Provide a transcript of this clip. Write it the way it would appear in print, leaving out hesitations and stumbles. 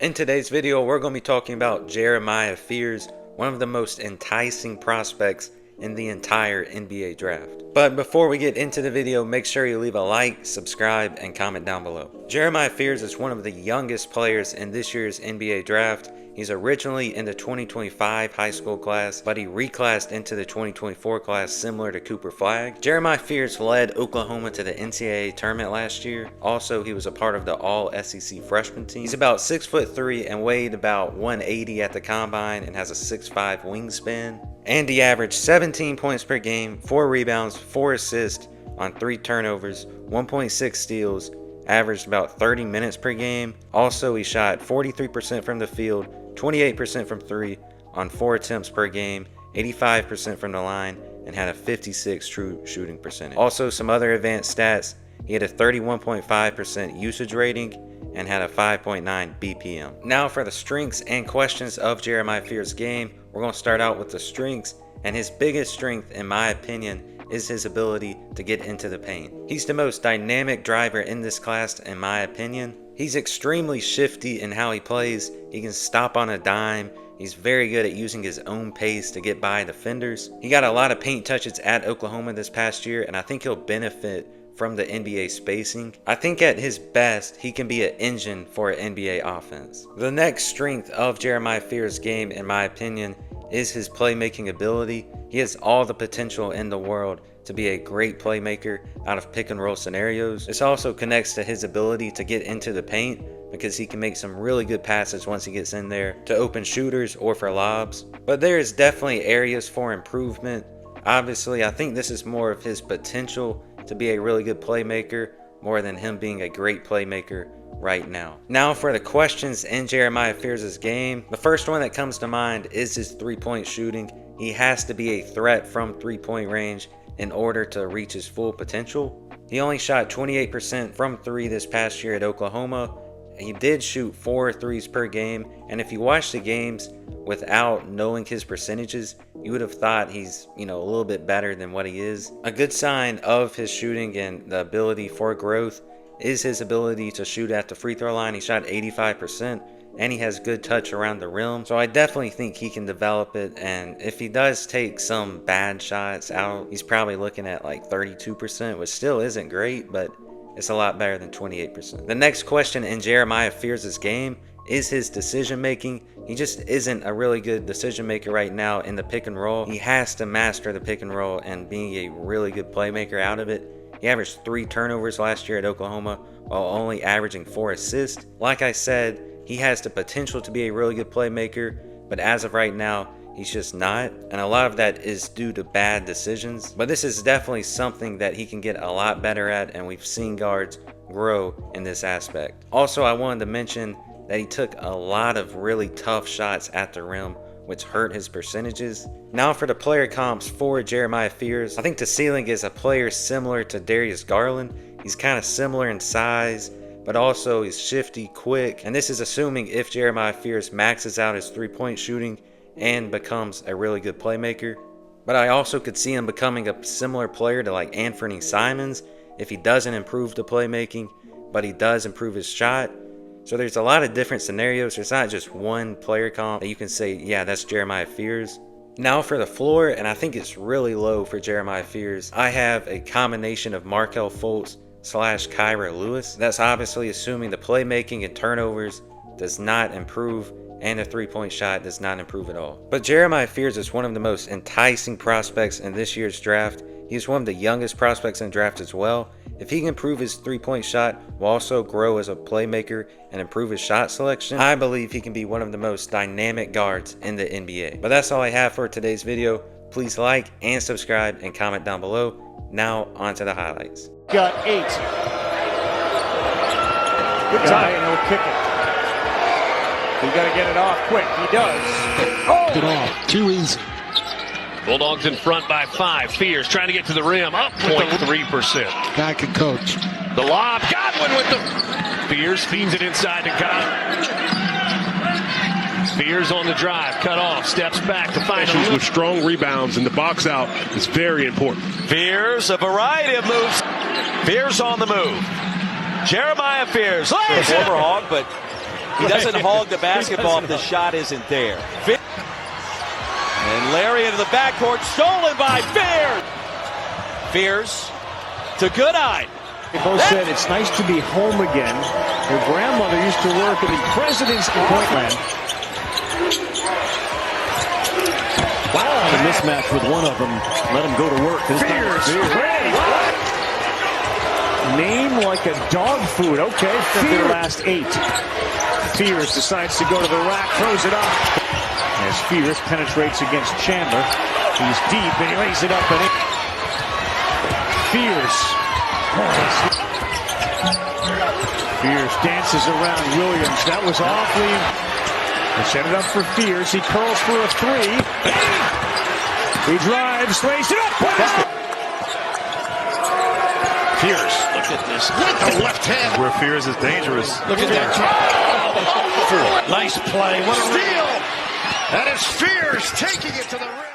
In today's video, we're going to be talking about Jeremiah Fears, one of the most enticing prospects in the entire NBA draft. But before we get into the video, make sure you leave a like, subscribe, and comment down below. Jeremiah Fears is one of the youngest players in this year's NBA draft. He's originally in the 2025 high school class, but he reclassed into the 2024 class similar to Cooper Flagg. Jeremiah Fears led Oklahoma to the NCAA Tournament last year. Also, he was a part of the All-SEC freshman team. He's about 6'3" and weighed about 180 at the combine and has a 6'5" wingspan. And he averaged 17 points per game, 4 rebounds, 4 assists on 3 turnovers, 1.6 steals, averaged about 30 minutes per game. Also, he shot 43% from the field, 28% from 3 on 4 attempts per game, 85% from the line, and had a 56 true shooting percentage. Also, some other advanced stats: he had a 31.5% usage rating and had a 5.9 BPM. Now for the strengths and questions of Jeremiah Fears' game. We're going to start out with the strengths, and his biggest strength, in my opinion, is his ability to get into the paint. He's the most dynamic driver in this class, in my opinion. He's extremely shifty in how he plays. He can stop on a dime. He's very good at using his own pace to get by defenders. He got a lot of paint touches at Oklahoma this past year, and I think he'll benefit from the NBA spacing. I think at his best, he can be an engine for an NBA offense. The next strength of Jeremiah Fears' game, in my opinion, is his playmaking ability. He has all the potential in the world to be a great playmaker out of pick and roll scenarios. This also connects to his ability to get into the paint, because he can make some really good passes once he gets in there to open shooters or for lobs. But there is definitely areas for improvement. Obviously, I think this is more of his potential to be a really good playmaker more than him being a great playmaker right now. Now for the questions in Jeremiah Fears' game. The first one that comes to mind is his three-point shooting. He has to be a threat from three-point range in order to reach his full potential. He only shot 28% from 3 this past year at Oklahoma. He did shoot 4 threes per game, and if you watch the games without knowing his percentages, you would have thought he's, a little bit better than what he is. A good sign of his shooting and the ability for growth is his ability to shoot at the free throw line. He shot 85%, and he has good touch around the rim. So I definitely think he can develop it, and if he does take some bad shots out, he's probably looking at like 32%, which still isn't great, but it's a lot better than 28%. The next question in Jeremiah Fears' game is his decision making. He just isn't a really good decision maker right now in the pick and roll. He has to master the pick and roll and being a really good playmaker out of it. He averaged 3 turnovers last year at Oklahoma while only averaging 4 assists. Like I said, he has the potential to be a really good playmaker, but as of right now, he's just not, and a lot of that is due to bad decisions. But this is definitely something that he can get a lot better at, and we've seen guards grow in this aspect. Also, I wanted to mention that he took a lot of really tough shots at the rim, which hurt his percentages. Now for the player comps for Jeremiah Fears. I think the ceiling is a player similar to Darius Garland. He's kind of similar in size, but also he's shifty, quick, and this is assuming if Jeremiah Fears maxes out his three-point shooting and becomes a really good playmaker. But I also could see him becoming a similar player to like Anthony Simons if he doesn't improve the playmaking, but he does improve his shot. So there's a lot of different scenarios. There's not just one player comp that you can say, yeah, that's Jeremiah Fears. Now for the floor, and I think it's really low for Jeremiah Fears, I have a combination of Markelle Fultz / Kyra Lewis. That's obviously assuming the playmaking and turnovers does not improve, and the three-point shot does not improve at all. But Jeremiah Fears is one of the most enticing prospects in this year's draft. He's one of the youngest prospects in the draft as well. If he can improve his three-point shot while also grow as a playmaker and improve his shot selection, I believe he can be one of the most dynamic guards in the NBA. But that's all I have for today's video. Please like and subscribe and comment down below. Now on to the highlights. Got 8. Good tie, and he'll kick it. He's got to get it off quick. He does. Oh! Get off. Too easy. Bulldogs in front by 5. Fears trying to get to the rim. Up 0.3%. Guy can coach. The lob. Godwin with the... Fears feeds it inside to Godwin. Fears on the drive. Cut off. Steps back to find issues with strong rebounds, and the box out is very important. Fears, a variety of moves. Fears on the move. Jeremiah Fears. Former Hog, but He doesn't hog the basketball if the shot isn't there. And Larry into the backcourt, stolen by Fears. Fears to Goodine. They both said it's nice to be home again. Her grandmother used to work in the President's Portland. Wow, the mismatch with one of them. Let him go to work. Fears. Name like a dog food. Okay, their last 8. Fears decides to go to the rack, throws it up. As Fears penetrates against Chandler. He's deep and he lays it up and in. Fears. Fears dances around Williams. That was awfully. They set it up for Fears. He curls for a 3. He drives, lays it up. Fears. Look at this. With the left hand. Where Fears is dangerous. Look at that. Nice play. What a Steal! That is Fears taking it to the rim.